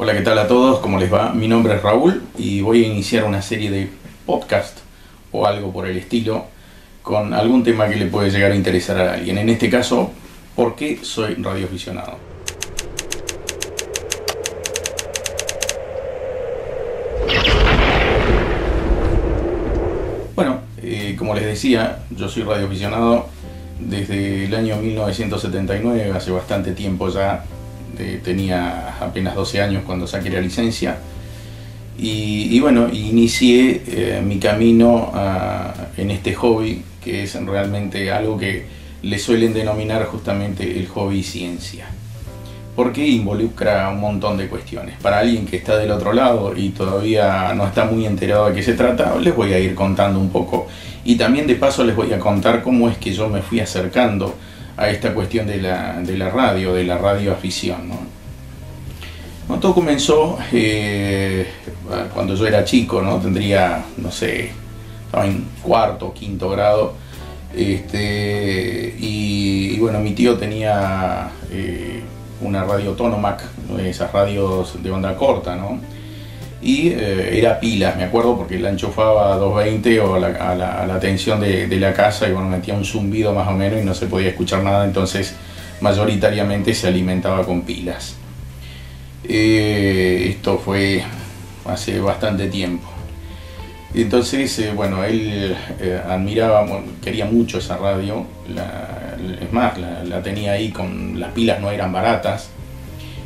Hola, ¿qué tal a todos? ¿Cómo les va? Mi nombre es Raúl y voy a iniciar una serie de podcast o algo por el estilo con algún tema que le puede llegar a interesar a alguien. En este caso, ¿por qué soy radioaficionado? Bueno, como les decía, yo soy radioaficionado desde el año 1979, hace bastante tiempo ya. Tenía apenas 12 años cuando saqué la licencia y bueno, inicié mi camino en este hobby, que es realmente algo que le suelen denominar justamente el hobby ciencia, porque involucra un montón de cuestiones. Para alguien que está del otro lado y todavía no está muy enterado de qué se trata, les voy a ir contando un poco, y también de paso les voy a contar cómo es que yo me fui acercando a esta cuestión de la radioafición, ¿no? Bueno, todo comenzó cuando yo era chico, ¿no? Tendría, no sé, estaba en cuarto o quinto grado, y bueno, mi tío tenía una radio Tonomac, esas radios de onda corta, ¿no? Y era pilas, me acuerdo, porque la enchufaba a 220 o a la tensión de la casa, y bueno, metía un zumbido más o menos y no se podía escuchar nada, entonces mayoritariamente se alimentaba con pilas. Esto fue hace bastante tiempo. Entonces, bueno, él admiraba, quería mucho esa radio, es más, la tenía ahí, con las pilas no eran baratas.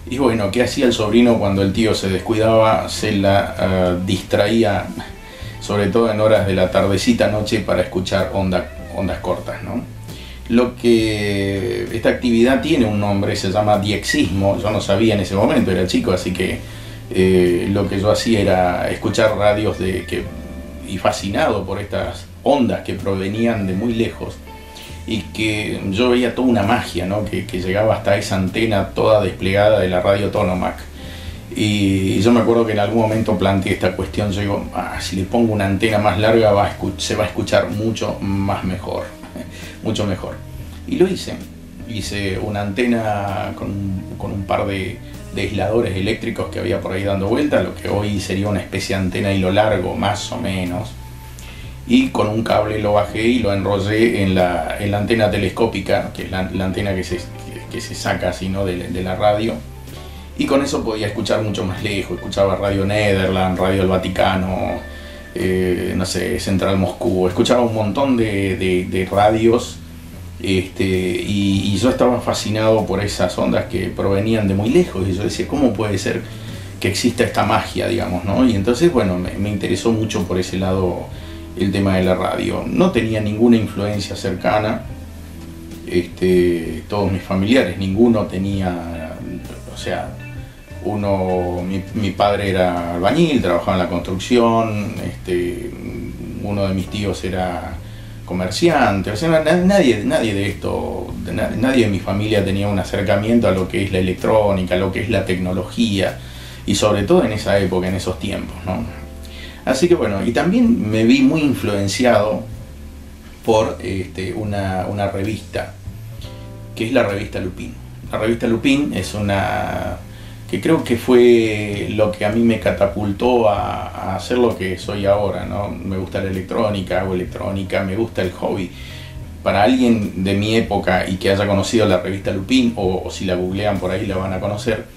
Y bueno, ¿qué hacía el sobrino cuando el tío se descuidaba? Se la distraía, sobre todo en horas de la tardecita noche, para escuchar ondas cortas, ¿no? Esta actividad tiene un nombre, se llama diexismo. Yo no sabía en ese momento, era chico, así que lo que yo hacía era escuchar radios y fascinado por estas ondas que provenían de muy lejos, y que yo veía toda una magia, ¿no? que llegaba hasta esa antena toda desplegada de la radio Tonomac. Y yo me acuerdo que en algún momento planteé esta cuestión. Yo digo, si le pongo una antena más larga se va a escuchar mucho mejor. Y lo hice. Hice una antena con un par de aisladores eléctricos que había por ahí dando vuelta, lo que hoy sería una especie de antena hilo largo, más o menos. Y con un cable lo bajé y lo enrollé en la antena telescópica, que es la antena que se saca así, ¿no? de la radio. Y con eso podía escuchar mucho más lejos. Escuchaba Radio Nederland, Radio El Vaticano, no sé, Central Moscú. Escuchaba un montón de radios, y yo estaba fascinado por esas ondas que provenían de muy lejos. Y yo decía, ¿cómo puede ser que exista esta magia, digamos, ¿no? Y entonces, bueno, me interesó mucho por ese lado el tema de la radio. No tenía ninguna influencia cercana, todos mis familiares, ninguno tenía, o sea, mi padre era albañil, trabajaba en la construcción, uno de mis tíos era comerciante, o sea, nadie de esto, nadie de mi familia tenía un acercamiento a lo que es la electrónica, a lo que es la tecnología, y sobre todo en esa época, en esos tiempos, ¿no? Así que bueno, y también me vi muy influenciado por una revista, que es la revista Lupin. La revista Lupin es que creo que fue lo que a mí me catapultó a hacer lo que soy ahora, ¿no? Me gusta la electrónica, hago electrónica, me gusta el hobby. Para alguien de mi época y que haya conocido la revista Lupin, o si la googlean por ahí la van a conocer,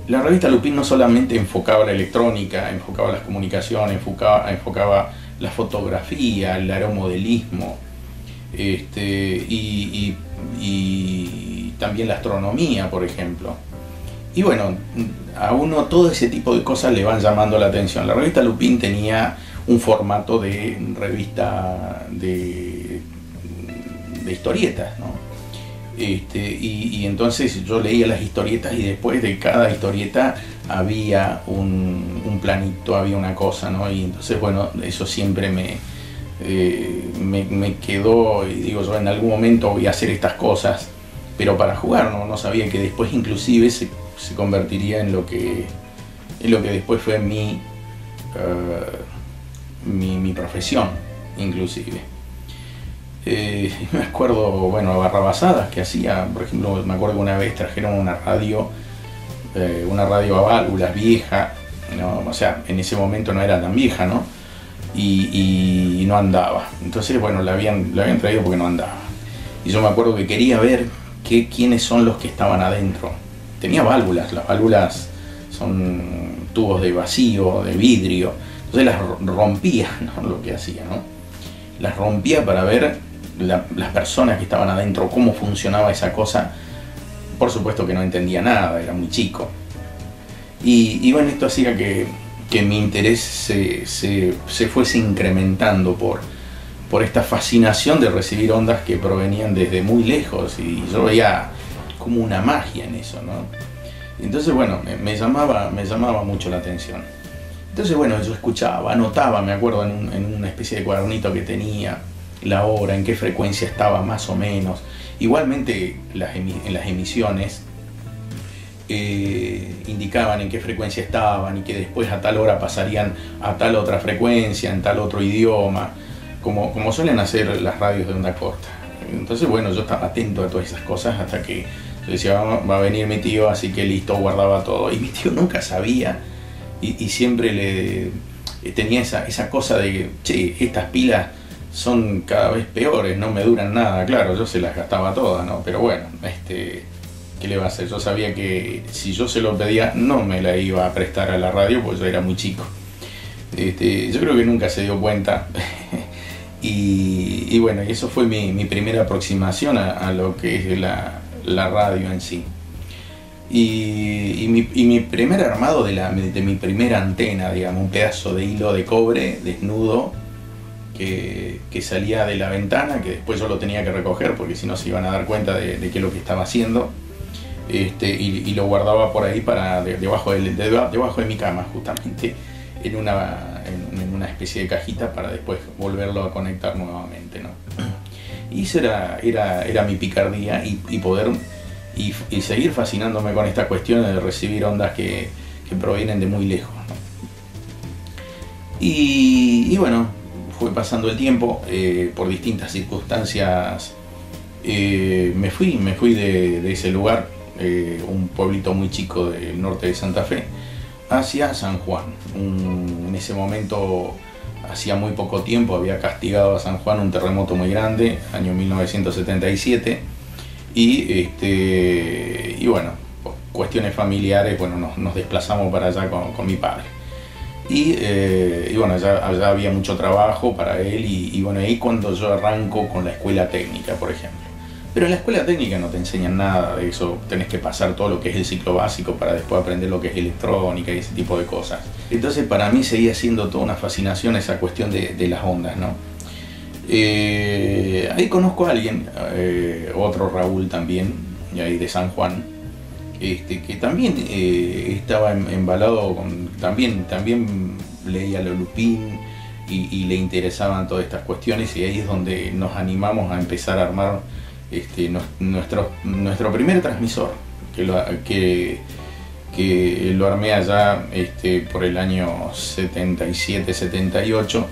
la revista Lupin no solamente enfocaba la electrónica, enfocaba las comunicaciones, enfocaba la fotografía, el aeromodelismo, y también la astronomía, por ejemplo. Y bueno, a uno todo ese tipo de cosas le van llamando la atención. La revista Lupin tenía un formato de revista de historietas, ¿no? Y entonces yo leía las historietas, y después de cada historieta había un planito, había una cosa, ¿no? Y entonces, bueno, eso siempre me quedó, y digo, yo en algún momento voy a hacer estas cosas, pero para jugar, no sabía que después inclusive se convertiría en lo que después fue mi profesión, inclusive. Me acuerdo, bueno, barrabasadas que hacía. Por ejemplo, me acuerdo que una vez trajeron una radio una radio a válvulas vieja, ¿no? O sea, en ese momento no era tan vieja, ¿no? Y no andaba. Entonces, bueno, la habían traído porque no andaba. Y yo me acuerdo que quería ver quiénes son los que estaban adentro. Tenía válvulas, las válvulas son tubos de vacío, de vidrio. Entonces las rompía, ¿no? Lo que hacía, ¿no? Las rompía para ver las personas que estaban adentro, cómo funcionaba esa cosa. Por supuesto que no entendía nada, era muy chico. Y bueno, esto hacía que mi interés se fuese incrementando por esta fascinación de recibir ondas que provenían desde muy lejos, y yo veía como una magia en eso, ¿no? Entonces, bueno, me llamaba mucho la atención. Entonces, bueno, yo escuchaba, anotaba, me acuerdo, en una especie de cuadernito que tenía, la hora, en qué frecuencia estaba más o menos. Igualmente en las emisiones indicaban en qué frecuencia estaban y que después a tal hora pasarían a tal otra frecuencia, en tal otro idioma, como suelen hacer las radios de onda corta. Entonces, bueno, yo estaba atento a todas esas cosas hasta que yo decía, va a venir mi tío, así que listo, guardaba todo. Y mi tío nunca sabía y siempre tenía esa cosa de que, che, estas pilas son cada vez peores, no me duran nada. Claro, yo se las gastaba todas, ¿no? Pero bueno, ¿qué le va a hacer? Yo sabía que si yo se lo pedía no me la iba a prestar a la radio porque yo era muy chico. Yo creo que nunca se dio cuenta. y bueno, y eso fue mi primera aproximación a lo que es la radio en sí. Y mi primer armado de mi primera antena, digamos, un pedazo de hilo de cobre desnudo que salía de la ventana, que después yo lo tenía que recoger porque si no se iban a dar cuenta de qué es lo que estaba haciendo. Y lo guardaba por ahí debajo de mi cama, justamente en una especie de cajita para después volverlo a conectar nuevamente, ¿no? Y eso era mi picardía y poder y seguir fascinándome con esta cuestión de recibir ondas que provienen de muy lejos, ¿no? Y bueno, fue pasando el tiempo, por distintas circunstancias me fui de ese lugar, un pueblito muy chico del norte de Santa Fe, hacia San Juan. En ese momento, hacía muy poco tiempo, había castigado a San Juan un terremoto muy grande, año 1977, y bueno, por cuestiones familiares, bueno, nos desplazamos para allá con mi padre. Y bueno, allá había mucho trabajo para él, y bueno, ahí cuando yo arranco con la escuela técnica, por ejemplo. Pero en la escuela técnica no te enseñan nada de eso, tenés que pasar todo lo que es el ciclo básico para después aprender lo que es electrónica y ese tipo de cosas. Entonces para mí seguía siendo toda una fascinación esa cuestión de las ondas, ¿no? Ahí conozco a alguien, otro Raúl también, ahí de San Juan, que también estaba embalado con, también leía lo Lupin y le interesaban todas estas cuestiones, y ahí es donde nos animamos a empezar a armar nuestro primer transmisor, que lo armé allá por el año 77-78.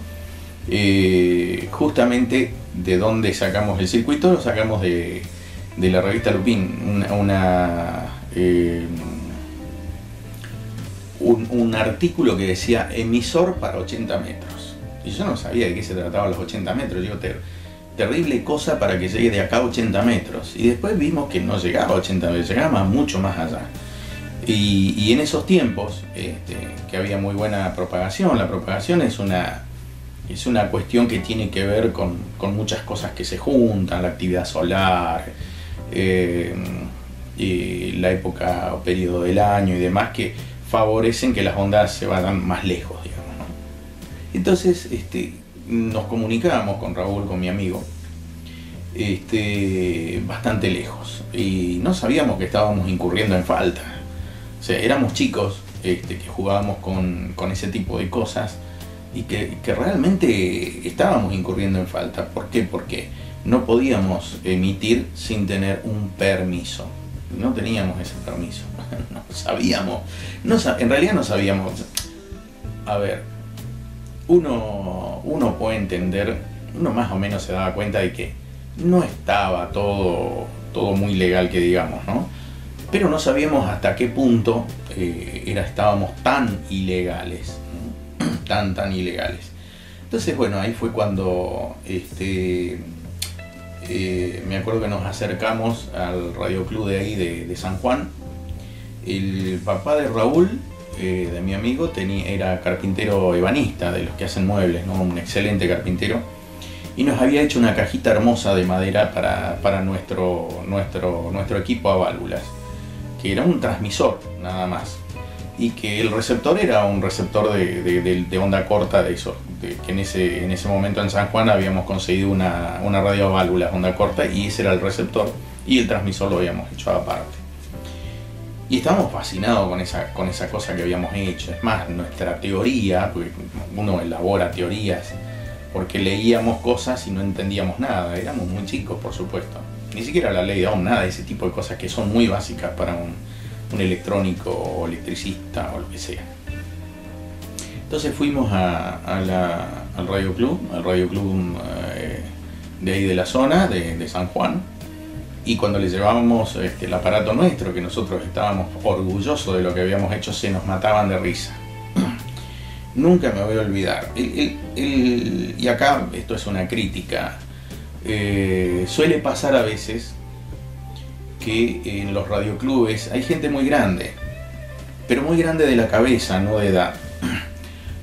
Justamente de donde sacamos el circuito, lo sacamos de la revista Lupin, un artículo que decía emisor para 80 metros. Y yo no sabía de qué se trataba los 80 metros. Digo, terrible cosa para que llegue de acá a 80 metros. Y después vimos que no llegaba a 80 metros, llegaba mucho más allá. Y en esos tiempos, que había muy buena propagación. La propagación es una cuestión que tiene que ver con muchas cosas que se juntan, la actividad solar, y la época o periodo del año y demás, que favorecen que las ondas se vayan más lejos, digamos, ¿no? Entonces nos comunicábamos con Raúl, con mi amigo, bastante lejos, y no sabíamos que estábamos incurriendo en falta. O sea, éramos chicos que jugábamos con ese tipo de cosas, y que realmente estábamos incurriendo en falta. ¿Por qué? Porque no podíamos emitir sin tener un permiso. No teníamos ese permiso. No sabíamos. En realidad no sabíamos. A ver, uno puede entender, uno más o menos se daba cuenta de que no estaba todo muy legal, que digamos, ¿no? pero no sabíamos hasta qué punto estábamos tan ilegales, ¿no? tan ilegales. Entonces, bueno, ahí fue cuando me acuerdo que nos acercamos al radioclub de ahí de San Juan. El papá de Raúl, de mi amigo, era carpintero ebanista, de los que hacen muebles, ¿no? Un excelente carpintero, y nos había hecho una cajita hermosa de madera para nuestro equipo a válvulas, que era un transmisor nada más, y que el receptor era un receptor de onda corta, de eso, que en ese momento en San Juan habíamos conseguido una radio a válvulas onda corta, y ese era el receptor, y el transmisor lo habíamos hecho aparte. Y estábamos fascinados con esa cosa que habíamos hecho. Es más, nuestra teoría, porque uno elabora teorías, porque leíamos cosas y no entendíamos nada. Éramos muy chicos, por supuesto. Ni siquiera la ley de Ohm, nada de ese tipo de cosas que son muy básicas para un electrónico o electricista o lo que sea. Entonces fuimos al radio club de ahí de la zona, de San Juan. Y cuando le llevábamos el aparato nuestro, que nosotros estábamos orgullosos de lo que habíamos hecho, se nos mataban de risa. Nunca me voy a olvidar. Y acá esto es una crítica. Suele pasar a veces que en los radioclubes hay gente muy grande, pero muy grande de la cabeza, no de edad.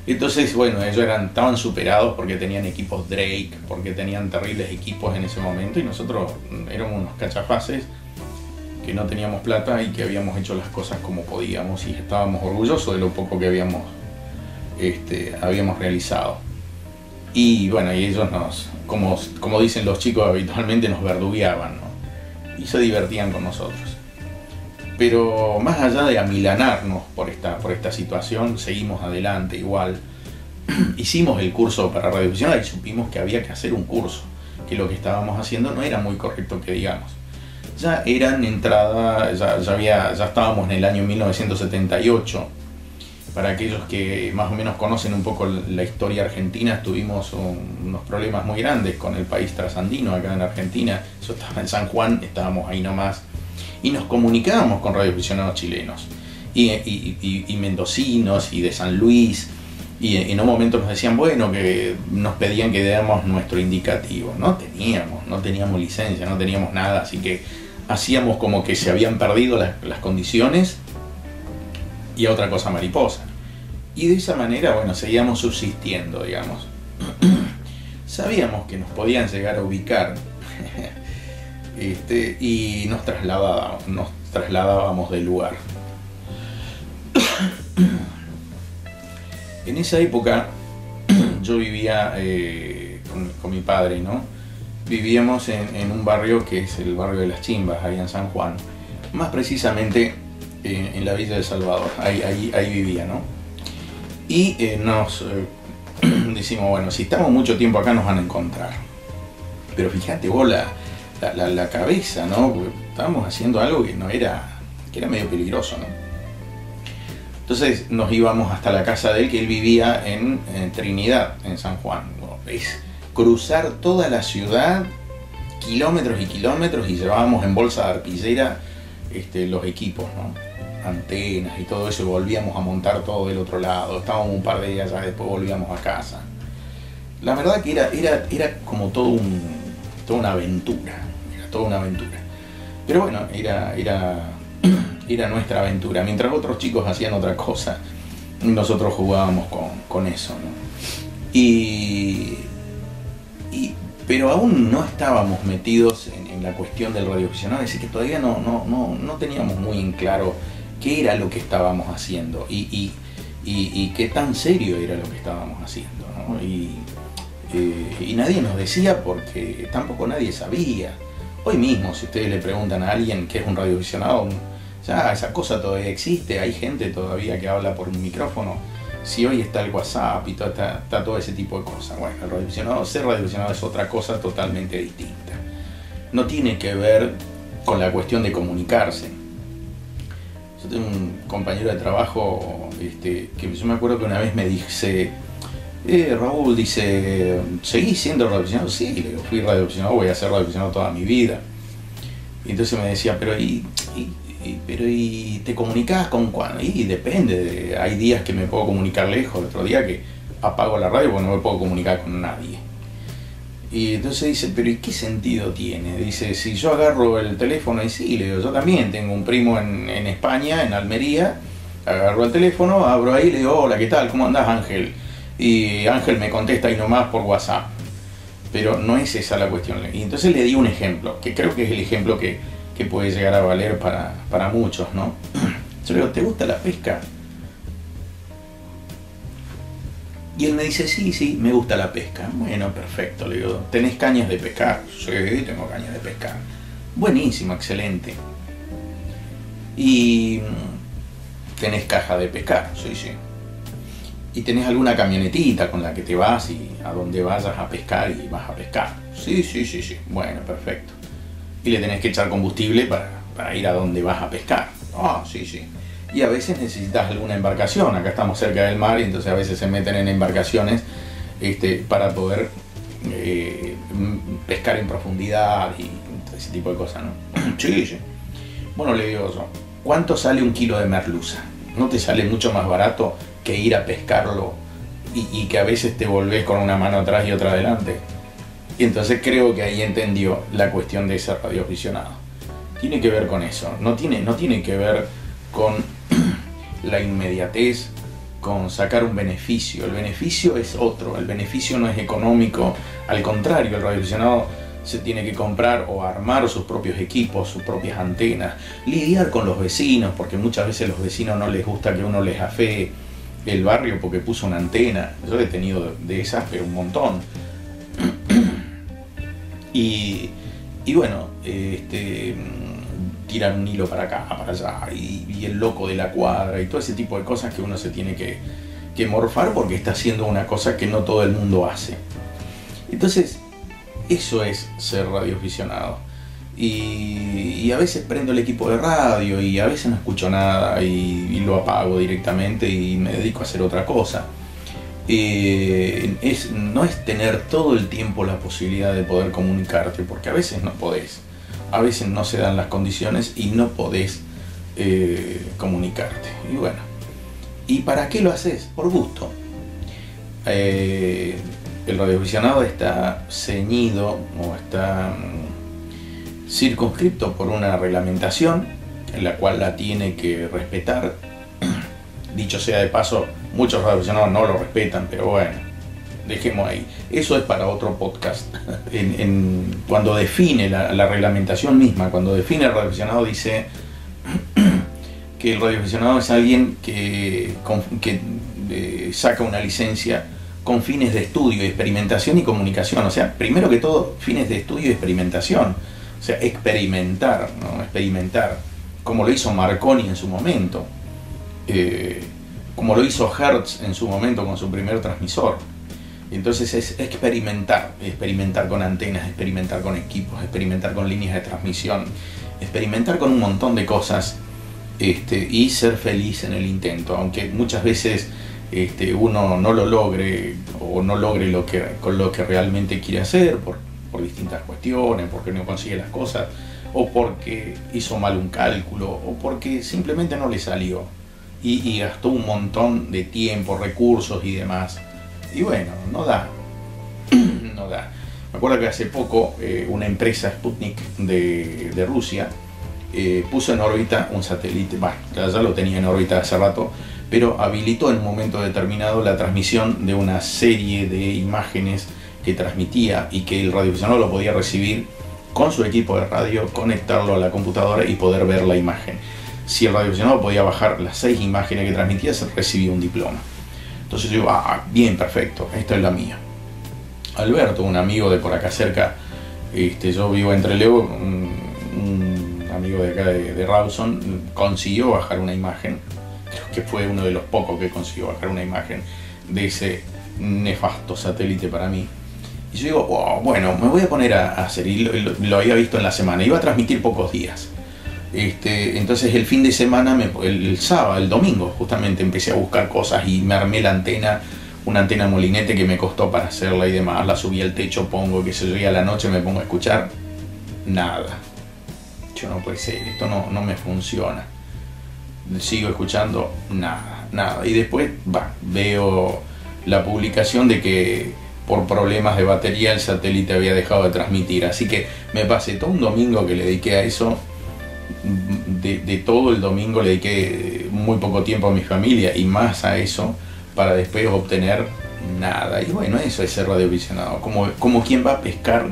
Entonces, bueno, ellos estaban superados porque tenían equipos Drake, porque tenían terribles equipos en ese momento, y nosotros éramos unos cachafaces que no teníamos plata y que habíamos hecho las cosas como podíamos, y estábamos orgullosos de lo poco que habíamos realizado. Y bueno, y ellos como dicen los chicos habitualmente, nos verdugueaban, ¿no? Y se divertían con nosotros. Pero más allá de amilanarnos por esta situación, seguimos adelante igual. Hicimos el curso para radioaficionados y supimos que había que hacer un curso, que lo que estábamos haciendo no era muy correcto, que digamos. Ya eran entrada, ya estábamos en el año 1978. Para aquellos que más o menos conocen un poco la historia argentina, tuvimos unos problemas muy grandes con el país trasandino acá en Argentina. Eso estaba en San Juan, estábamos ahí nomás. Y nos comunicábamos con radioaficionados chilenos y mendocinos y de San Luis, y en un momento nos decían, bueno, que nos pedían que diéramos nuestro indicativo. No teníamos licencia, no teníamos nada, así que hacíamos como que se habían perdido las condiciones y a otra cosa mariposa. Y de esa manera, bueno, seguíamos subsistiendo, digamos. Sabíamos que nos podían llegar a ubicar y nos trasladábamos del lugar. En esa época yo vivía con mi padre, ¿no? Vivíamos en un barrio que es el barrio de Las Chimbas, ahí en San Juan, más precisamente en la Villa de Salvador, ahí vivía, ¿no? Y decimos, bueno, si estamos mucho tiempo acá nos van a encontrar. Pero fíjate vos la cabeza, ¿no? Porque estábamos haciendo algo que era medio peligroso, ¿no? Entonces nos íbamos hasta la casa de él, que él vivía en Trinidad, en San Juan. Es cruzar toda la ciudad, kilómetros y kilómetros, y llevábamos en bolsa de arpillera los equipos, ¿no? Antenas y todo eso, y volvíamos a montar todo del otro lado. Estábamos un par de días allá, después volvíamos a casa. La verdad que era como toda una aventura. Toda una aventura. Pero bueno, era nuestra aventura. Mientras otros chicos hacían otra cosa, nosotros jugábamos con eso, ¿no? Pero aún no estábamos metidos en la cuestión del radioaficionado, así que todavía no teníamos muy en claro qué era lo que estábamos haciendo y qué tan serio era lo que estábamos haciendo, ¿no? Y nadie nos decía, porque tampoco nadie sabía. Hoy mismo, si ustedes le preguntan a alguien qué es un radioaficionado, ya esa cosa todavía existe. Hay gente todavía que habla por un micrófono. Si hoy está el WhatsApp y está todo ese tipo de cosas. Bueno, ser radioaficionado es otra cosa totalmente distinta. No tiene que ver con la cuestión de comunicarse. Yo tengo un compañero de trabajo que yo me acuerdo que una vez me dice, Raúl, dice, ¿seguís siendo radioaficionado? Sí, le digo, fui radioaficionado, voy a ser radioaficionado toda mi vida. Y entonces me decía, pero pero ¿y te comunicás con cuándo? Y depende, hay días que me puedo comunicar lejos, el otro día que apago la radio porque no me puedo comunicar con nadie. Y entonces dice, pero ¿y qué sentido tiene? Dice, si yo agarro el teléfono y sí, le digo, yo también tengo un primo en España, en Almería, agarro el teléfono, abro ahí, le digo, hola, ¿qué tal? ¿Cómo andás, Ángel? Y Ángel me contesta ahí nomás por WhatsApp. Pero no es esa la cuestión. Y entonces le di un ejemplo, que creo que es el ejemplo que puede llegar a valer para muchos, ¿no? Yo le digo, ¿te gusta la pesca? Y él me dice, sí, me gusta la pesca. Bueno, perfecto. Le digo, ¿tenés cañas de pescar? Sí, tengo cañas de pescar. Buenísimo, excelente. ¿Y tenés caja de pescar? Sí. ¿Y tenés alguna camionetita con la que te vas y a donde vayas a pescar y vas a pescar? Sí. Bueno, perfecto. ¿Y le tenés que echar combustible para ir a donde vas a pescar? Ah, sí. Y a veces necesitas alguna embarcación. Acá estamos cerca del mar y entonces a veces se meten en embarcaciones para poder pescar en profundidad y ese tipo de cosas, ¿no? Sí. Bueno, le digo yo, ¿cuánto sale un kilo de merluza? ¿No te sale mucho más barato que ir a pescarlo y que a veces te volvés con una mano atrás y otra adelante? Y entonces creo que ahí entendió la cuestión de ser radioaficionado. Tiene que ver con eso, no tiene que ver con la inmediatez, con sacar un beneficio. El beneficio es otro, el beneficio no es económico, al contrario, el radioaficionado se tiene que comprar o armar sus propios equipos, sus propias antenas, lidiar con los vecinos, porque muchas veces a los vecinos no les gusta que uno les afee el barrio porque puso una antena. Yo he tenido de esas, pero un montón. Y bueno, tiran un hilo para acá, para allá, y el loco de la cuadra, y todo ese tipo de cosas que uno se tiene que morfar porque está haciendo una cosa que no todo el mundo hace. Entonces, eso es ser radioaficionado. Y a veces prendo el equipo de radio y a veces no escucho nada y lo apago directamente y me dedico a hacer otra cosa. No es tener todo el tiempo la posibilidad de poder comunicarte, porque a veces no podés, a veces no se dan las condiciones y no podés comunicarte. Y bueno, ¿y para qué lo haces? Por gusto. El radioaficionado está ceñido o está circunscripto por una reglamentación en la cual la tiene que respetar. Dicho sea de paso, muchos radioaficionados no lo respetan, pero bueno, dejemos ahí. Eso es para otro podcast. Cuando define la reglamentación misma, cuando define el radioaficionado, dice que el radioaficionado es alguien que saca una licencia con fines de estudio, experimentación y comunicación. O sea, primero que todo, fines de estudio y experimentación. O sea, experimentar, ¿no? Experimentar, como lo hizo Marconi en su momento. Como lo hizo Hertz en su momento con su primer transmisor. Entonces es experimentar con antenas, experimentar con equipos, experimentar con líneas de transmisión, experimentar con un montón de cosas, y ser feliz en el intento, aunque muchas veces uno no lo logre o no logre con lo que realmente quiere hacer por distintas cuestiones, porque no consigue las cosas, o porque hizo mal un cálculo, o porque simplemente no le salió. Y gastó un montón de tiempo, recursos y demás. Y bueno, no da. Me acuerdo que hace poco una empresa, Sputnik de Rusia, puso en órbita un satélite. Bueno, ya lo tenía en órbita hace rato, pero habilitó en un momento determinado la transmisión de una serie de imágenes que transmitía y que el radioaficionado lo podía recibir con su equipo de radio, conectarlo a la computadora y poder ver la imagen. Si el radioaficionado podía bajar las 6 imágenes que transmitía, se recibía un diploma. Entonces yo digo, bien, perfecto, esta es la mía. Alberto, un amigo de por acá cerca, yo vivo en Trelew, un amigo de acá de Rawson, consiguió bajar una imagen. Creo que fue uno de los pocos que consiguió bajar una imagen de ese nefasto satélite para mí. Y yo digo, bueno, me voy a poner a hacer, y lo había visto en la semana, iba a transmitir pocos días. Entonces el fin de semana, el sábado, el domingo justamente empecé a buscar cosas y me armé la antena, una antena molinete que me costó para hacerla y demás, la subí al techo, pongo que se yo, y a la noche me pongo a escuchar, nada. yo no puede ser, esto no me funciona. Sigo escuchando nada. Y después veo la publicación de que por problemas de batería el satélite había dejado de transmitir. Así que me pasé todo un domingo que le dediqué a eso. De todo el domingo le dediqué muy poco tiempo a mi familia y más a eso, para después obtener nada. Y bueno, eso es ser radiovisionado. Como quien va a pescar,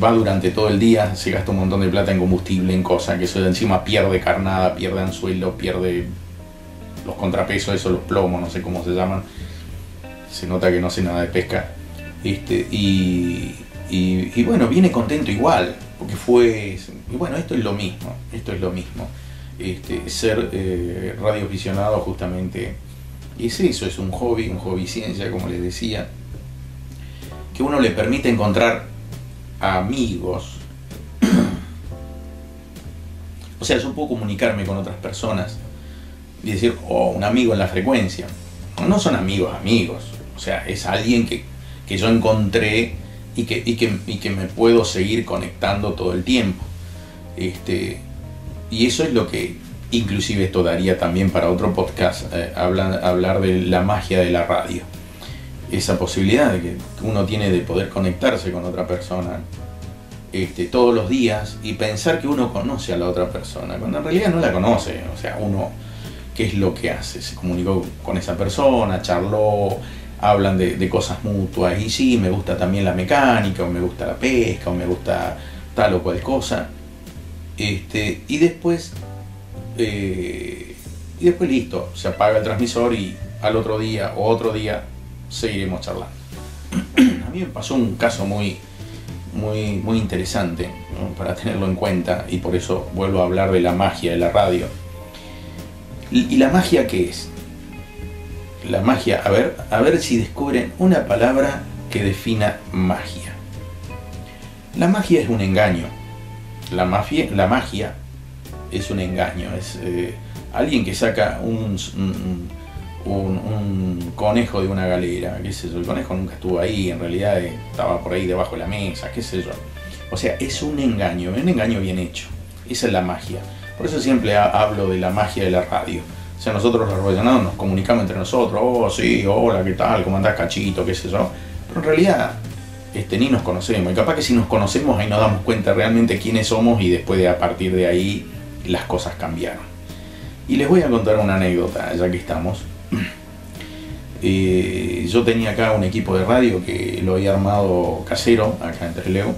va durante todo el día, se gasta un montón de plata en combustible, en cosas, que eso de encima pierde carnada, pierde anzuelo, pierde los contrapesos, eso, los plomos, no sé cómo se llaman. Se nota que no sé nada de pesca. Y bueno, viene contento igual, porque y bueno, esto es lo mismo. Ser radioaficionado justamente es eso, es un hobby ciencia, como les decía, que uno le permite encontrar amigos. O sea, yo puedo comunicarme con otras personas y decir, un amigo en la frecuencia. No son amigos, o sea, es alguien que yo encontré y que me puedo seguir conectando todo el tiempo. Y eso es lo que, inclusive esto daría también para otro podcast, hablar de la magia de la radio. Esa posibilidad de que uno tiene de poder conectarse con otra persona todos los días y pensar que uno conoce a la otra persona, cuando en realidad no la conoce. O sea, uno, ¿qué es lo que hace? Se comunicó con esa persona, charló, hablan de cosas mutuas, y sí, me gusta también la mecánica, o me gusta la pesca, o me gusta tal o cual cosa. Y después listo, se apaga el transmisor y al otro día o otro día seguiremos charlando. A mí me pasó un caso muy interesante, ¿no? Para tenerlo en cuenta, y por eso vuelvo a hablar de la magia de la radio. ¿Y la magia qué es? La magia, a ver si descubren una palabra que defina magia. La magia es un engaño. La magia es un engaño, es alguien que saca un conejo de una galera, qué sé yo. El conejo nunca estuvo ahí, en realidad estaba por ahí debajo de la mesa, qué sé yo. O sea, es un engaño bien hecho. Esa es la magia. Por eso siempre hablo de la magia de la radio. O sea, nosotros los radioaficionados nos comunicamos entre nosotros, sí, hola, ¿qué tal? ¿Cómo andás, cachito? ¿Qué sé yo? Pero en realidad ni nos conocemos, y capaz que si nos conocemos ahí nos damos cuenta realmente quiénes somos, y después a partir de ahí las cosas cambiaron. Y les voy a contar una anécdota, ya que estamos. Yo tenía acá un equipo de radio que lo había armado casero, acá en Trelew,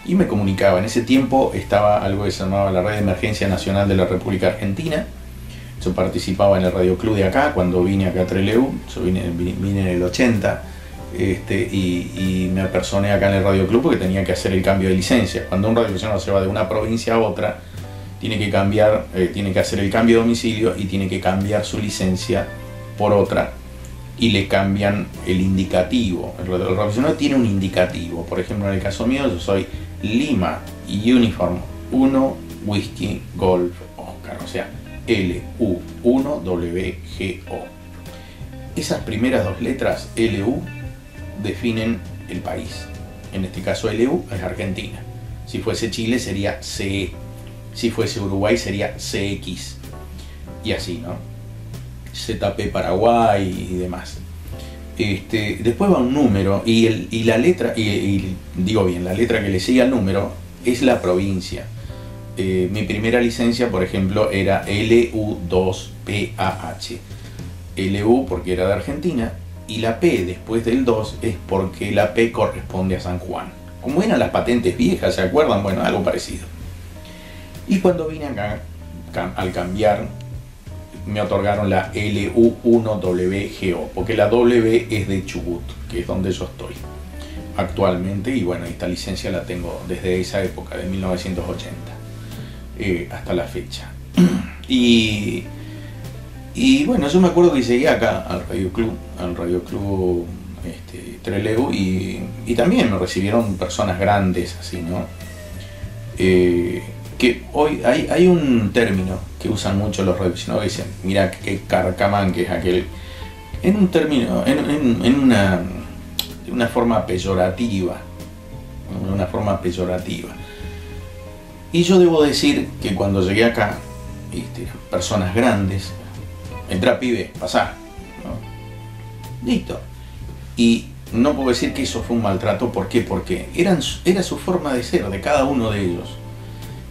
y me comunicaba. En ese tiempo estaba algo que se llamaba la Red de Emergencia Nacional de la República Argentina. Yo participaba en el Radio Club de acá, cuando vine acá a Trelew. Yo vine en el 80, y me apersoné acá en el Radio Club porque tenía que hacer el cambio de licencia. Cuando un radioaficionado se va de una provincia a otra, tiene que hacer el cambio de domicilio y tiene que cambiar su licencia por otra, y le cambian el indicativo. El radioaficionado tiene un indicativo. Por ejemplo, en el caso mío, yo soy Lima Uniform 1 Whisky Golf Oscar, o sea, LU1WGO. Esas primeras dos letras, LU, definen el país. En este caso, LU es Argentina. Si fuese Chile sería CE. Si fuese Uruguay sería CX. Y así, ¿no? ZP Paraguay y demás. Después va un número, y la letra, digo bien, la letra que le sigue al número es la provincia. Mi primera licencia, por ejemplo, era LU2PAH. LU porque era de Argentina, y la P después del 2 es porque la P corresponde a San Juan. Como eran las patentes viejas, ¿se acuerdan? Bueno, algo parecido. Y cuando vine acá, al cambiar, me otorgaron la LU1WGO, porque la W es de Chubut, que es donde yo estoy actualmente. Y bueno, esta licencia la tengo desde esa época, de 1980 hasta la fecha. Y bueno, yo me acuerdo que llegué acá al Radio Club Trelew, y también me recibieron personas grandes, así, ¿no? Que hoy hay un término que usan mucho los radioaficionados, que dicen, mira qué carcamán que es aquel, en un término, en una forma peyorativa, Y yo debo decir que cuando llegué acá, personas grandes, entra pibe, pasá, ¿no? Listo. Y no puedo decir que eso fue un maltrato. ¿Por qué? Porque era su forma de ser, de cada uno de ellos.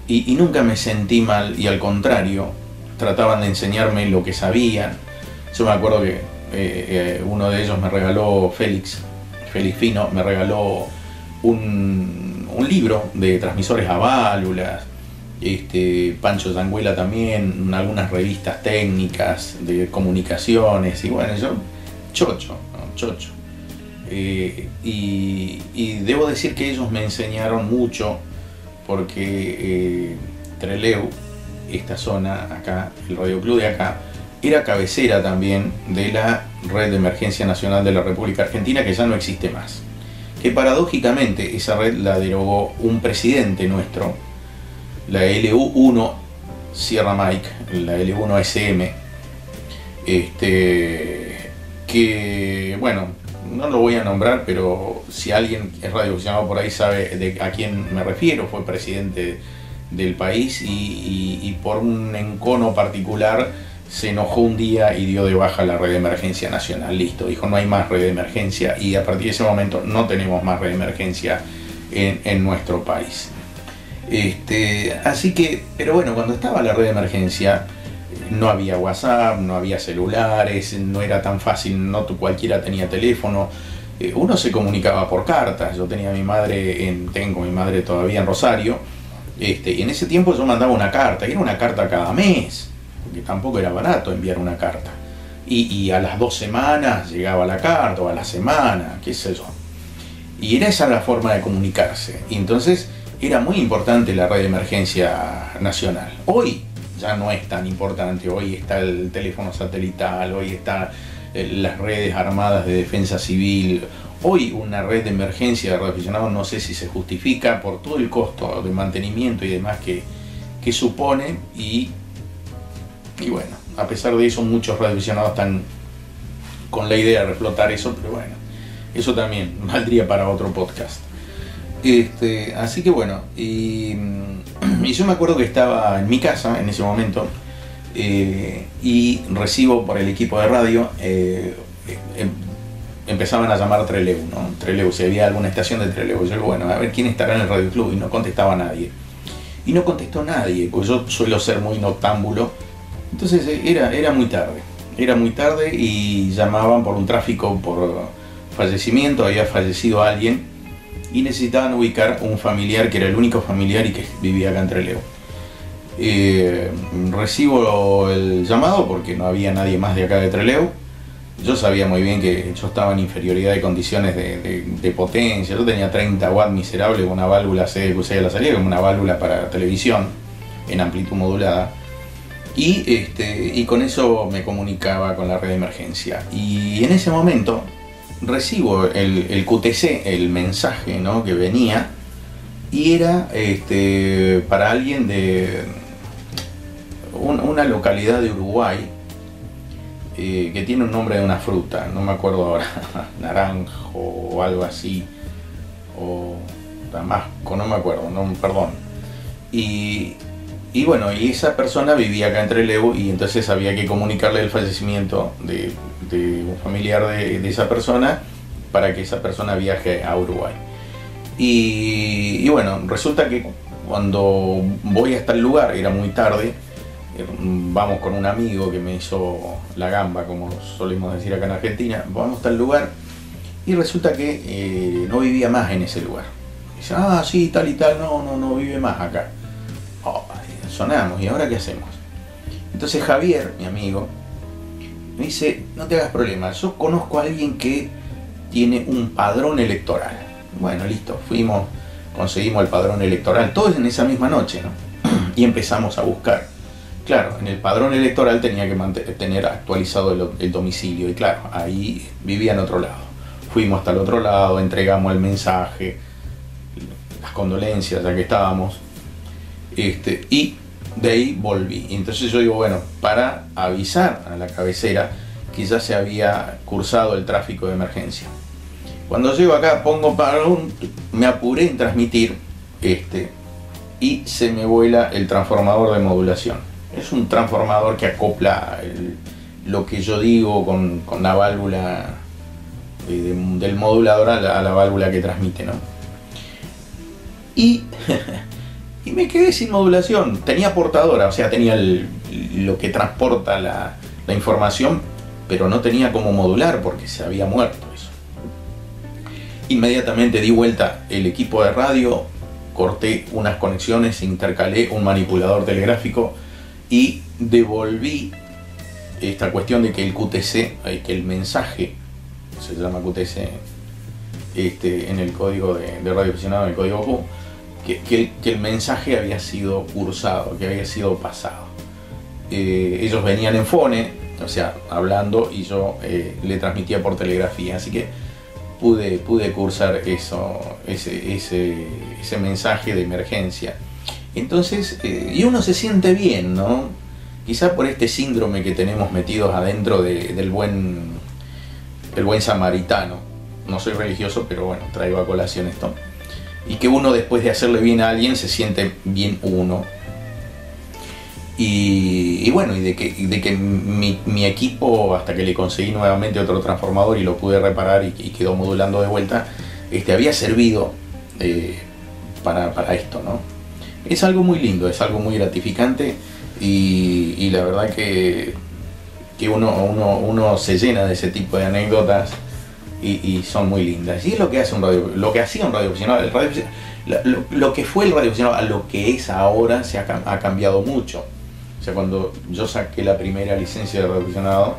Y nunca me sentí mal, y al contrario, trataban de enseñarme lo que sabían. Yo me acuerdo que uno de ellos me regaló, Félix Fino, me regaló un libro de transmisores a válvulas, Pancho Zanguela también, algunas revistas técnicas de comunicaciones, y bueno, yo chocho, ¿no? Chocho. Y debo decir que ellos me enseñaron mucho, porque Trelew, esta zona acá, el Radio Club de acá, era cabecera también de la Red de Emergencia Nacional de la República Argentina, que ya no existe más. Que paradójicamente esa red la derogó un presidente nuestro, la LU1 Sierra Mike, la LU1 SM, que bueno, no lo voy a nombrar, pero si alguien es radioaficionado por ahí sabe a quién me refiero. Fue presidente del país y por un encono particular se enojó un día y dio de baja la red de emergencia nacional. Listo, dijo no hay más red de emergencia, y a partir de ese momento no tenemos más red de emergencia en nuestro país. Así que, pero bueno, cuando estaba la red de emergencia no había WhatsApp, no había celulares, no era tan fácil, no cualquiera tenía teléfono. Uno se comunicaba por cartas. Yo tenía a mi madre, tengo a mi madre todavía en Rosario, y en ese tiempo yo mandaba una carta, y era una carta cada mes, porque tampoco era barato enviar una carta. Y a las 2 semanas llegaba la carta, o a la semana, qué sé yo. Y era esa la forma de comunicarse. Y entonces era muy importante la red de emergencia nacional. Hoy ya no es tan importante. Hoy está el teléfono satelital, hoy están las redes armadas de defensa civil. Hoy una red de emergencia de radioaficionados no sé si se justifica por todo el costo de mantenimiento y demás que supone, y bueno, a pesar de eso muchos radioaficionados están con la idea de reflotar eso, pero bueno, eso también valdría para otro podcast. Así que bueno, y yo me acuerdo que estaba en mi casa en ese momento, y recibo por el equipo de radio, empezaban a llamar Trelew, ¿no? Trelew, si había alguna estación de Trelew. Yo digo, bueno, a ver quién estará en el Radio Club, y no contestaba nadie. Y no contestó nadie, porque yo suelo ser muy noctámbulo. Entonces era muy tarde, y llamaban por un tráfico por fallecimiento, había fallecido alguien, y necesitaban ubicar un familiar que era el único familiar y que vivía acá en Trelew. Recibo el llamado porque no había nadie más de acá de Trelew. Yo sabía muy bien que yo estaba en inferioridad de condiciones de potencia. Yo tenía 30 watts miserable con una válvula CDQC a la salida, como una válvula para televisión en amplitud modulada. Y con eso me comunicaba con la red de emergencia. Y en ese momento recibo el QTC, el mensaje, ¿no?, que venía, y era para alguien de una localidad de Uruguay, que tiene un nombre de una fruta, no me acuerdo ahora, naranjo o algo así, o damasco, no me acuerdo, no, perdón. Y bueno, y esa persona vivía acá en Trelew, y entonces había que comunicarle el fallecimiento de un familiar de esa persona para que esa persona viaje a Uruguay. Y bueno, resulta que cuando voy hasta el lugar, era muy tarde, vamos con un amigo que me hizo la gamba, como solemos decir acá en Argentina, vamos hasta el lugar, y resulta que no vivía más en ese lugar. Dice, ah, sí, tal y tal, no vive más acá. Oh, sonamos, ¿y ahora qué hacemos? Entonces Javier, mi amigo, me dice, no te hagas problema, yo conozco a alguien que tiene un padrón electoral. Bueno, listo, fuimos, conseguimos el padrón electoral, todo en esa misma noche, ¿no? Y empezamos a buscar. Claro, en el padrón electoral tenía que tener actualizado el domicilio, y claro, ahí vivía en otro lado. Fuimos hasta el otro lado, entregamos el mensaje, las condolencias, ya que estábamos, y de ahí volví. Y entonces yo digo, bueno, para avisar a la cabecera que ya se había cursado el tráfico de emergencia. Cuando llego acá, pongo padrón, me apuré en transmitir, y se me vuela el transformador de modulación. Es un transformador que acopla lo que yo digo con la válvula del modulador a la válvula que transmite, ¿no? Y me quedé sin modulación. Tenía portadora, o sea, tenía lo que transporta la información, pero no tenía cómo modular porque se había muerto eso. Inmediatamente di vuelta el equipo de radio, corté unas conexiones, intercalé un manipulador telegráfico y devolví esta cuestión de que el QTC, que el mensaje, se llama QTC en el código de radioaficionado, en el código Q, que el mensaje había sido cursado, que había sido pasado. Ellos venían en fone, o sea, hablando, y yo le transmitía por telegrafía, así que pude cursar ese mensaje de emergencia. Entonces, y uno se siente bien, ¿no? Quizá por este síndrome que tenemos metidos adentro del buen samaritano. No soy religioso, pero bueno, traigo a colación esto. Y que uno, después de hacerle bien a alguien, se siente bien uno. Y bueno, y de que mi equipo, hasta que le conseguí nuevamente otro transformador y lo pude reparar y quedó modulando de vuelta, había servido para esto, ¿no? Es algo muy lindo, es algo muy gratificante, y la verdad que uno se llena de ese tipo de anécdotas y son muy lindas. Y es lo que hace lo que hacía un radioaficionado. Lo que fue el radioaficionado a lo que es ahora ha cambiado mucho. O sea, cuando yo saqué la primera licencia de radioaficionado,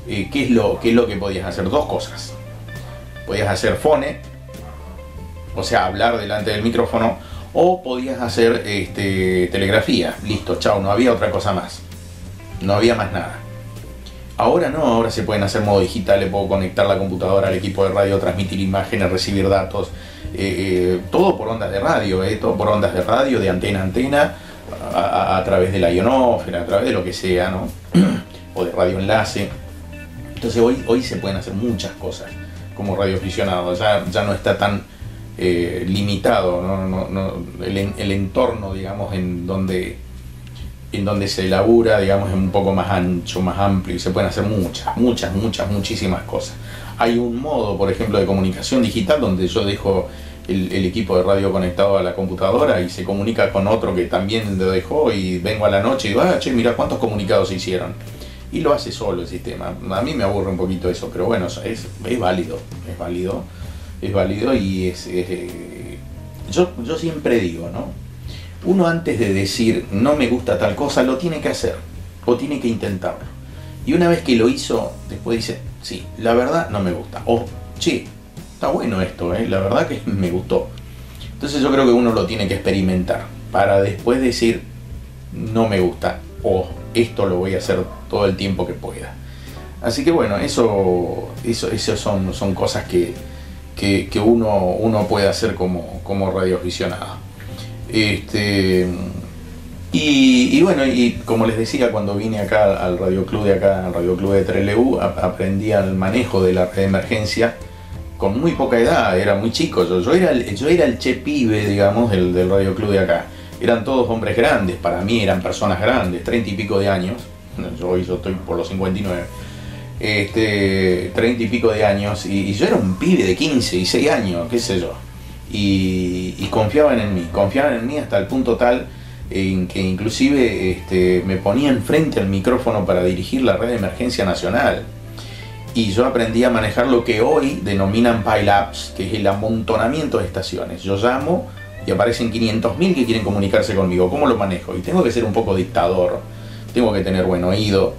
¿qué es lo que podías hacer? Dos cosas. Podías hacer fone, o sea, hablar delante del micrófono, o podías hacer telegrafía. Listo, chao, no había otra cosa más. No había más nada. Ahora no, ahora se pueden hacer modo digital, le puedo conectar la computadora al equipo de radio, transmitir imágenes, recibir datos, todo por ondas de radio, todo por ondas de radio, de antena a antena, a través de la ionósfera, a través de lo que sea, ¿no? O de radioenlace. Entonces hoy se pueden hacer muchas cosas como radioaficionado, ya no está tan limitado, el entorno, digamos, en donde se elabora, digamos, es un poco más ancho, más amplio, y se pueden hacer muchísimas cosas. Hay un modo, por ejemplo, de comunicación digital donde yo dejo el equipo de radio conectado a la computadora y se comunica con otro que también lo dejó, y vengo a la noche y digo, che, mira cuántos comunicados se hicieron. Y lo hace solo el sistema. A mí me aburre un poquito eso, pero bueno, es válido, y yo siempre digo, ¿no? Uno, antes de decir no me gusta tal cosa, lo tiene que hacer o tiene que intentarlo, y una vez que lo hizo, después dice, sí, la verdad no me gusta, o che, está bueno esto, la verdad que me gustó. Entonces yo creo que uno lo tiene que experimentar para después decir no me gusta, o esto lo voy a hacer todo el tiempo que pueda. Así que bueno, eso son cosas que uno puede hacer como radioaficionado. Y bueno, y como les decía, cuando vine acá al radioclub al radioclub de Trelew, aprendí al manejo de la red de emergencia con muy poca edad, era muy chico. Yo era el che pibe, digamos, del radioclub de acá. Eran todos hombres grandes, para mí eran personas grandes, 30 y pico de años. Yo estoy por los 59. 30 y pico de años, y yo era un pibe de 15 y 6 años, qué sé yo. Y confiaban en mí hasta el punto tal en que inclusive me ponían frente al micrófono para dirigir la red de emergencia nacional, y yo aprendí a manejar lo que hoy denominan pile-ups, que es el amontonamiento de estaciones. Yo llamo y aparecen 500.000 que quieren comunicarse conmigo. ¿Cómo lo manejo? Y tengo que ser un poco dictador, tengo que tener buen oído,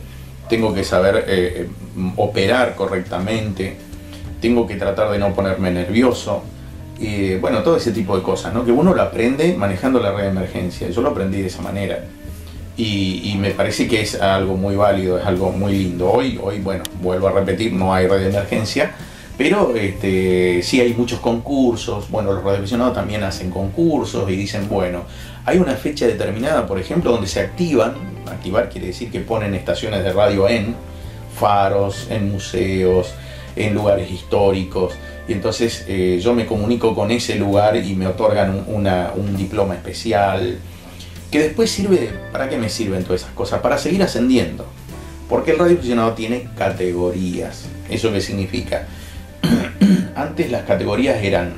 tengo que saber operar correctamente, tengo que tratar de no ponerme nervioso. Bueno, todo ese tipo de cosas, ¿no? Que uno lo aprende manejando la red de emergencia. Yo lo aprendí de esa manera, y me parece que es algo muy válido, es algo muy lindo. Hoy, bueno, vuelvo a repetir, no hay red de emergencia, pero sí hay muchos concursos. Bueno, los radioaficionados también hacen concursos y dicen, bueno, hay una fecha determinada, por ejemplo, donde se activar quiere decir que ponen estaciones de radio en faros, en museos, en lugares históricos, y entonces yo me comunico con ese lugar y me otorgan un diploma especial, que después sirve. ¿Para qué me sirven todas esas cosas? Para seguir ascendiendo, porque el radioaficionado tiene categorías. ¿Eso qué significa? Antes las categorías eran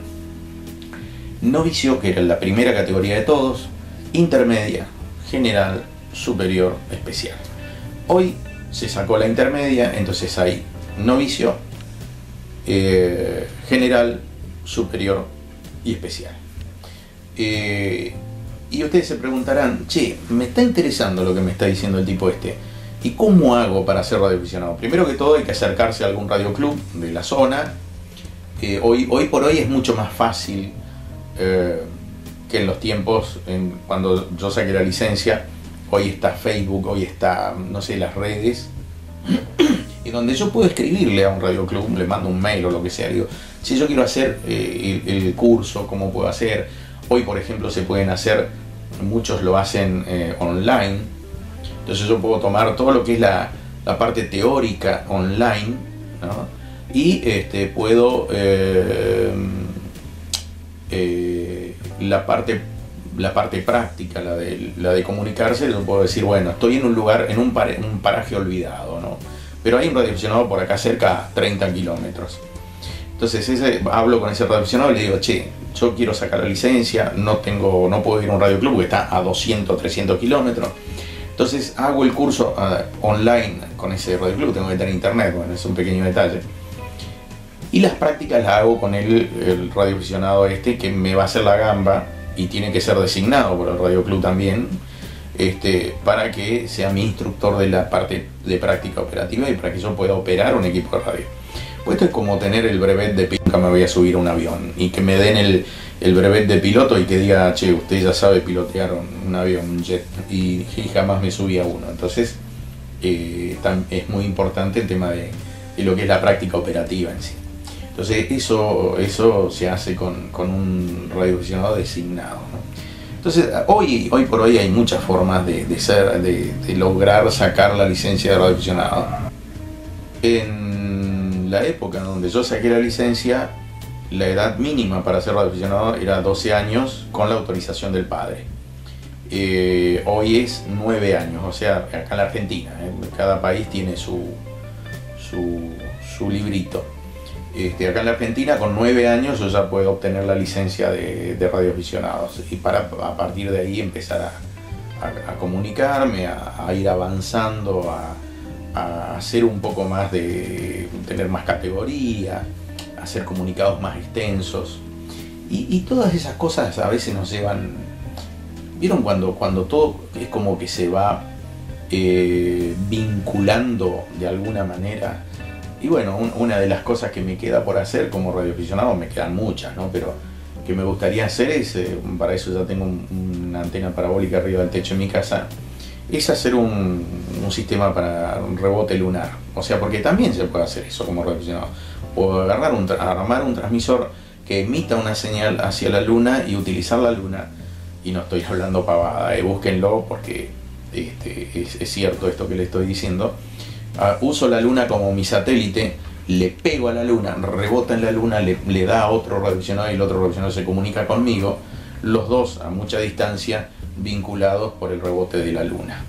novicio, que era la primera categoría de todos, intermedia, general, superior, especial. Hoy se sacó la intermedia, entonces hay novicio, general, superior y especial. Y ustedes se preguntarán, che, me está interesando lo que me está diciendo el tipo este, ¿y cómo hago para ser radioaficionado? Primero que todo hay que acercarse a algún radioclub de la zona. Hoy por hoy es mucho más fácil que en los tiempos, cuando yo saqué la licencia. Hoy está Facebook, hoy está, no sé, las redes, y donde yo puedo escribirle a un radioclub, le mando un mail o lo que sea, digo, si yo quiero hacer el curso, ¿cómo puedo hacer? Hoy, por ejemplo, se pueden hacer, muchos lo hacen online, entonces yo puedo tomar todo lo que es la parte teórica online, ¿no? Y puedo la parte práctica, la de comunicarse, yo puedo decir, bueno, estoy en un lugar, en un paraje olvidado, ¿no? Pero hay un radioaficionado por acá cerca, a 30 kilómetros. Entonces hablo con ese radioaficionado y le digo, che, yo quiero sacar la licencia, no puedo ir a un radioclub porque está a 200, 300 kilómetros. Entonces hago el curso online con ese radioclub, tengo que tener internet, bueno, es un pequeño detalle. Y las prácticas las hago con el radioaficionado que me va a hacer la gamba, y tiene que ser designado por el radioclub también, para que sea mi instructor de la parte de práctica operativa y para que yo pueda operar un equipo de radio. Pues esto es como tener el brevet de piloto, me voy a subir a un avión y que me den el brevet de piloto y que diga, che, usted ya sabe pilotear un avión, un jet, y jamás me subí a uno. Entonces es muy importante el tema de lo que es la práctica operativa en sí. Entonces eso se hace con un radioaficionado designado, ¿no? Entonces hoy por hoy hay muchas formas de lograr sacar la licencia de radioaficionado. En la época donde yo saqué la licencia, la edad mínima para ser radioaficionado era 12 años con la autorización del padre. Hoy es 9 años, o sea, acá en la Argentina, cada país tiene su librito. Acá en la Argentina con 9 años yo ya puedo obtener la licencia de radioaficionados, y a partir de ahí empezar a comunicarme, a ir avanzando, a hacer un poco más tener más categoría, a hacer comunicados más extensos, y todas esas cosas a veces nos llevan. ¿Vieron cuando todo es como que se va vinculando de alguna manera? Y bueno, una de las cosas que me queda por hacer como radioaficionado, me quedan muchas, ¿no? Pero que me gustaría hacer es, para eso ya tengo una antena parabólica arriba del techo de mi casa, es hacer un sistema para un rebote lunar. O sea, porque también se puede hacer eso como radioaficionado. O armar un transmisor que emita una señal hacia la luna y utilizar la luna. Y no estoy hablando pavada, búsquenlo porque es cierto esto que le estoy diciendo. Uso la luna como mi satélite, le pego a la luna, rebota en la luna, le da a otro radioaficionado y el otro radioaficionado se comunica conmigo, los dos a mucha distancia, vinculados por el rebote de la luna.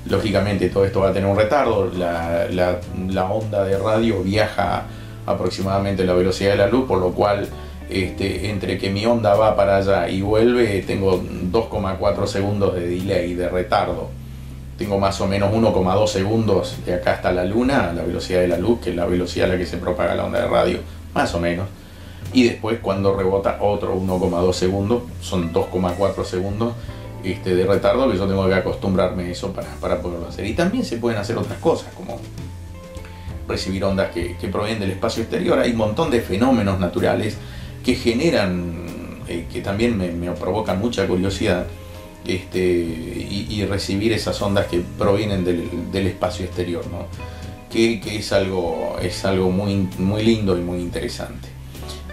Lógicamente todo esto va a tener un retardo, la onda de radio viaja aproximadamente a la velocidad de la luz, por lo cual entre que mi onda va para allá y vuelve tengo 2,4 segundos de delay, de retardo. Tengo más o menos 1,2 segundos de acá hasta la luna, a la velocidad de la luz, que es la velocidad a la que se propaga la onda de radio, más o menos. Y después cuando rebota otro 1,2 segundos, son 2,4 segundos de retardo, que yo tengo que acostumbrarme a eso para poderlo hacer. Y también se pueden hacer otras cosas, como recibir ondas que provienen del espacio exterior. Hay un montón de fenómenos naturales que generan, que también me provocan mucha curiosidad. Y recibir esas ondas que provienen del espacio exterior, ¿no? Que es algo muy, muy lindo y muy interesante.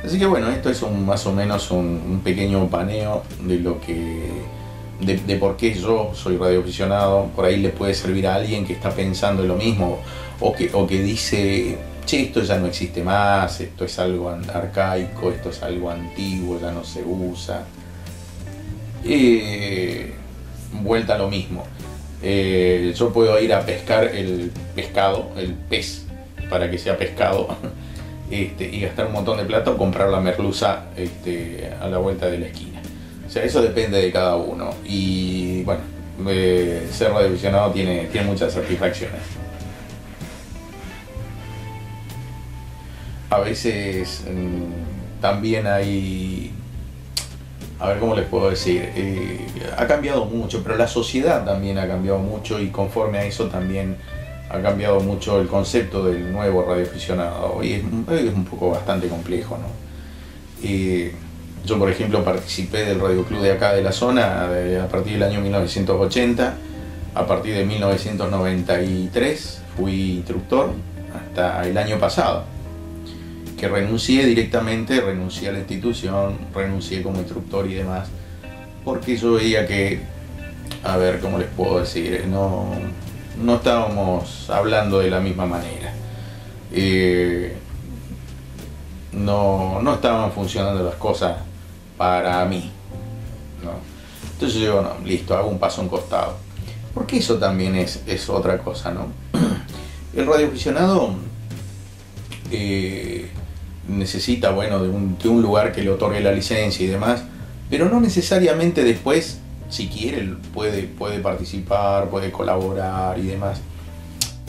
Así que bueno, esto es más o menos un pequeño paneo de por qué yo soy radioaficionado. Por ahí le puede servir a alguien que está pensando en lo mismo o que dice, che, esto ya no existe más, esto es algo arcaico, esto es algo antiguo, ya no se usa. Vuelta a lo mismo. Yo puedo ir a pescar el pescado, el pez, para que sea pescado, y gastar un montón de plata o comprar la merluza a la vuelta de la esquina. O sea, eso depende de cada uno. Y bueno, ser radioaficionado tiene muchas satisfacciones. A veces también hay, a ver cómo les puedo decir, ha cambiado mucho, pero la sociedad también ha cambiado mucho, y conforme a eso también ha cambiado mucho el concepto del nuevo radioaficionado. Y es un poco bastante complejo, ¿no? Yo, por ejemplo, participé del Radio Club de acá de la zona a partir del año 1980. A partir de 1993 fui instructor hasta el año pasado, que renuncié directamente, renuncié a la institución, renuncié como instructor y demás, porque yo veía que, a ver, ¿cómo les puedo decir? No estábamos hablando de la misma manera. No estaban funcionando las cosas para mí, ¿no? Entonces yo, no, listo, hago un paso a un costado. Porque eso también es otra cosa, ¿no? El radioaficionado necesita, bueno, de un lugar que le otorgue la licencia y demás, pero no necesariamente después, si quiere, puede participar, puede colaborar y demás.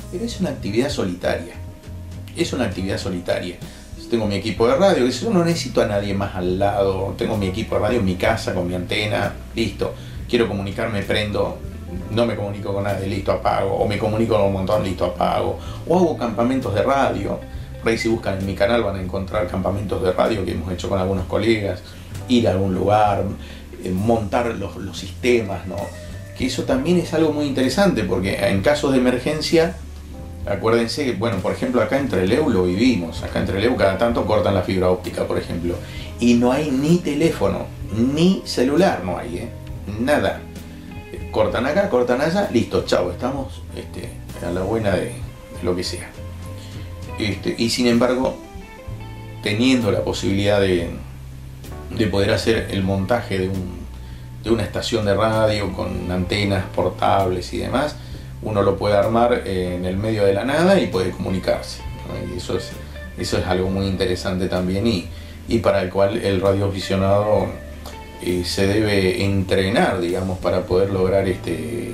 Pero es una actividad solitaria. Es una actividad solitaria. Tengo mi equipo de radio, yo no necesito a nadie más al lado. Tengo mi equipo de radio en mi casa con mi antena, listo. Quiero comunicarme, prendo, no me comunico con nadie, listo, apago. O me comunico con un montón, listo, apago. O hago campamentos de radio. Por ahí, si buscan en mi canal, van a encontrar campamentos de radio que hemos hecho con algunos colegas. Ir a algún lugar, montar los sistemas, ¿no? Que eso también es algo muy interesante, porque en casos de emergencia, acuérdense que, bueno, por ejemplo, acá en Trelew lo vivimos. Acá en Trelew cada tanto cortan la fibra óptica, por ejemplo. Y no hay ni teléfono, ni celular, no hay, nada. Cortan acá, cortan allá, listo, chao, estamos a la buena de lo que sea. Y sin embargo, teniendo la posibilidad de poder hacer el montaje de una estación de radio con antenas portables y demás, uno lo puede armar en el medio de la nada y puede comunicarse, ¿no? Y eso es algo muy interesante también, y para el cual el radioaficionado se debe entrenar, digamos, para poder lograr este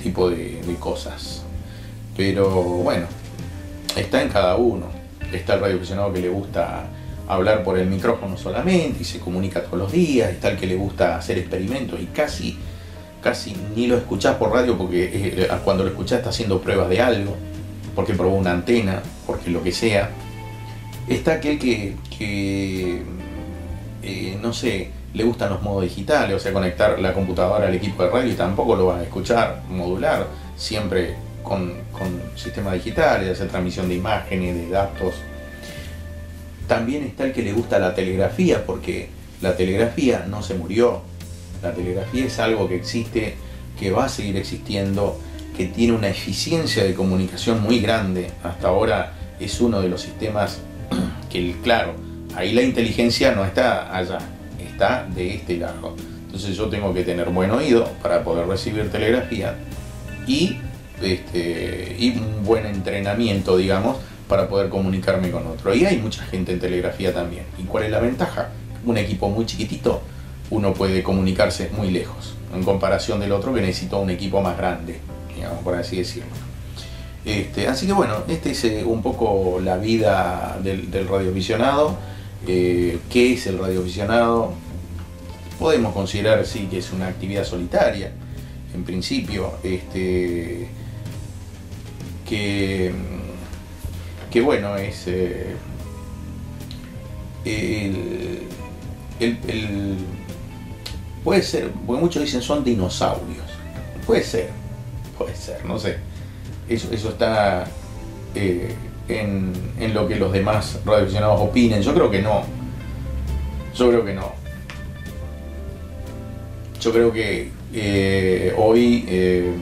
tipo de cosas. Pero bueno, está en cada uno. Está el radioaficionado que le gusta hablar por el micrófono solamente y se comunica todos los días. Está el que le gusta hacer experimentos y casi ni lo escuchás por radio, porque cuando lo escuchás está haciendo pruebas de algo, porque probó una antena, porque lo que sea. Está aquel que no sé, le gustan los modos digitales, o sea, conectar la computadora al equipo de radio y tampoco lo vas a escuchar modular, siempre con sistemas digitales, hacer transmisión de imágenes, de datos. También está el que le gusta la telegrafía, porque la telegrafía no se murió. La telegrafía es algo que existe, que va a seguir existiendo, que tiene una eficiencia de comunicación muy grande. Hasta ahora es uno de los sistemas que, claro, ahí la inteligencia no está allá, está de este lado. Entonces yo tengo que tener buen oído para poder recibir telegrafía y un buen entrenamiento, digamos, para poder comunicarme con otro. Y hay mucha gente en telegrafía también. ¿Y cuál es la ventaja? Un equipo muy chiquitito, uno puede comunicarse muy lejos, en comparación del otro que necesita un equipo más grande, digamos, por así decirlo. Así que bueno, es un poco la vida del radioaficionado. ¿Qué es el radioaficionado? Podemos considerar, sí, que es una actividad solitaria, en principio, que bueno, es puede ser, porque muchos dicen son dinosaurios. Puede ser, no sé. Eso está en lo que los demás radioaficionados opinen. Yo creo que no. Yo creo que hoy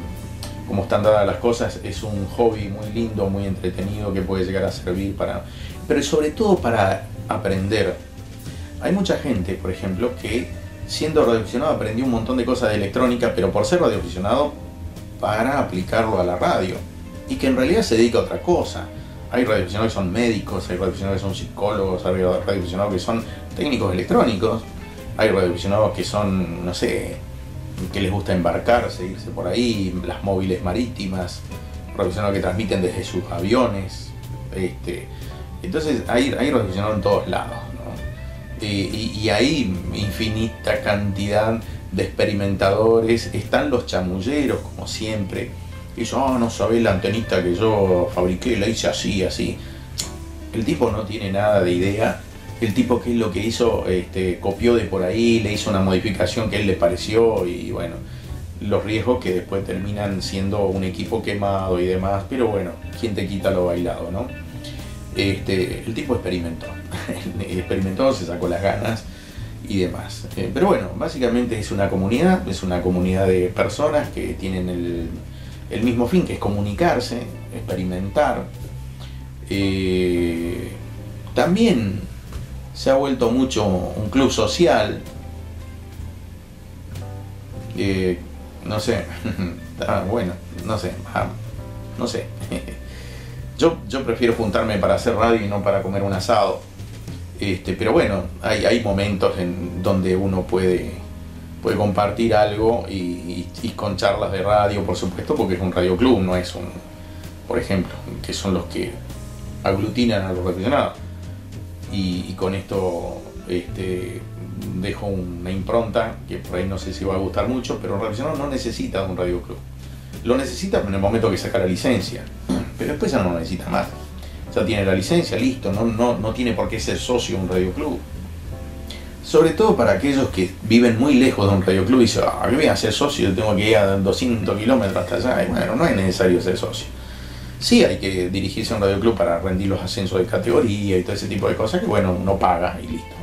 como están dadas las cosas, es un hobby muy lindo, muy entretenido, que puede llegar a servir para, pero sobre todo para aprender. Hay mucha gente, por ejemplo, que siendo radioaficionado aprendió un montón de cosas de electrónica, pero por ser radioaficionado, para aplicarlo a la radio, y que en realidad se dedica a otra cosa. Hay radioaficionados que son médicos, hay radioaficionados que son psicólogos, hay radioaficionados que son técnicos electrónicos, hay radioaficionados que son, no sé, que les gusta embarcarse, irse por ahí, las móviles marítimas, radioaficionados que transmiten desde sus aviones. Entonces hay radioaficionados en todos lados, ¿no? Y hay infinita cantidad de experimentadores. Están los chamulleros, como siempre. Y yo, no sabés la antenita que yo fabriqué, la hice así, así. El tipo no tiene nada de idea. El tipo, ¿qué es lo que hizo? Copió de por ahí, le hizo una modificación que a él le pareció, y bueno, los riesgos que después terminan siendo un equipo quemado y demás. Pero bueno, ¿quién te quita lo bailado, no? El tipo experimentó, se sacó las ganas y demás. Pero bueno, básicamente es una comunidad de personas que tienen el mismo fin, que es comunicarse, experimentar. También se ha vuelto mucho un club social. No sé, bueno, no sé, no sé. Yo prefiero juntarme para hacer radio y no para comer un asado. Pero bueno, hay momentos en donde uno puede compartir algo, y con charlas de radio, por supuesto, porque es un radioclub, no es por ejemplo, que son los que aglutinan a los radioaficionados. Y con esto dejo una impronta que por ahí no sé si va a gustar mucho, pero un radioaficionado no necesita de un radioclub. Lo necesita en el momento que saca la licencia, pero después ya no lo necesita más. Ya tiene la licencia, listo, no tiene por qué ser socio de un radioclub. Sobre todo para aquellos que viven muy lejos de un radioclub y dicen, ¿qué voy a ser socio? Yo tengo que ir a 200 kilómetros hasta allá. Y bueno, no es necesario ser socio. Sí hay que dirigirse a un radioclub para rendir los ascensos de categoría y todo ese tipo de cosas que, bueno, uno paga y listo.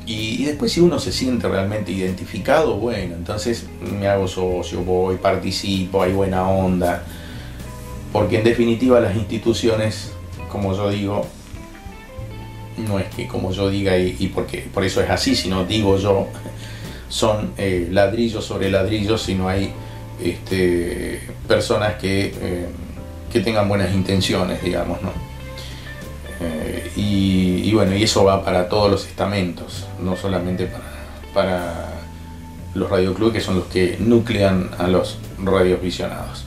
Y después, si uno se siente realmente identificado, bueno, entonces me hago socio, voy, participo, hay buena onda. Porque en definitiva las instituciones, como yo digo, no es que como yo diga y porque por eso es así, sino digo yo, son ladrillos sobre ladrillos, si no hay personas que tengan buenas intenciones, digamos, ¿no? Y bueno, y eso va para todos los estamentos, no solamente para los radioclubes, que son los que nuclean a los radioaficionados.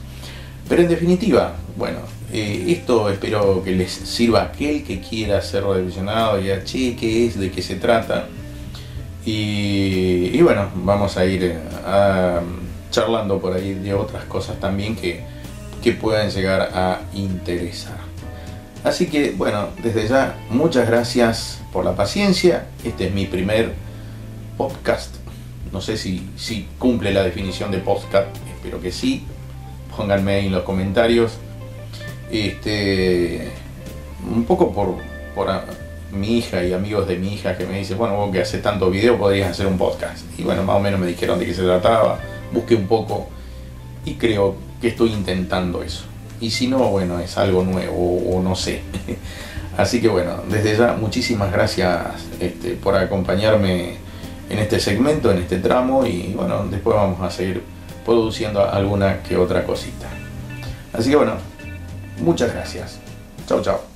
Pero en definitiva, bueno, esto espero que les sirva a aquel que quiera ser radioaficionado y diga, che, ¿qué es? ¿De qué se trata? Y bueno, vamos a ir charlando por ahí de otras cosas también que puedan llegar a interesar. Así que bueno, desde ya, muchas gracias por la paciencia. Este es mi primer podcast. No sé si cumple la definición de podcast, espero que sí. Pónganme ahí en los comentarios. Un poco por mi hija y amigos de mi hija que me dicen, bueno, vos que haces tanto video podrías hacer un podcast. Y bueno, más o menos me dijeron de qué se trataba, busqué un poco y creo que estoy intentando eso. Y si no, bueno, es algo nuevo o no sé. Así que bueno, desde ya muchísimas gracias por acompañarme en este segmento, en este tramo, y bueno, después vamos a seguir produciendo alguna que otra cosita. Así que bueno, muchas gracias. Chau, chau.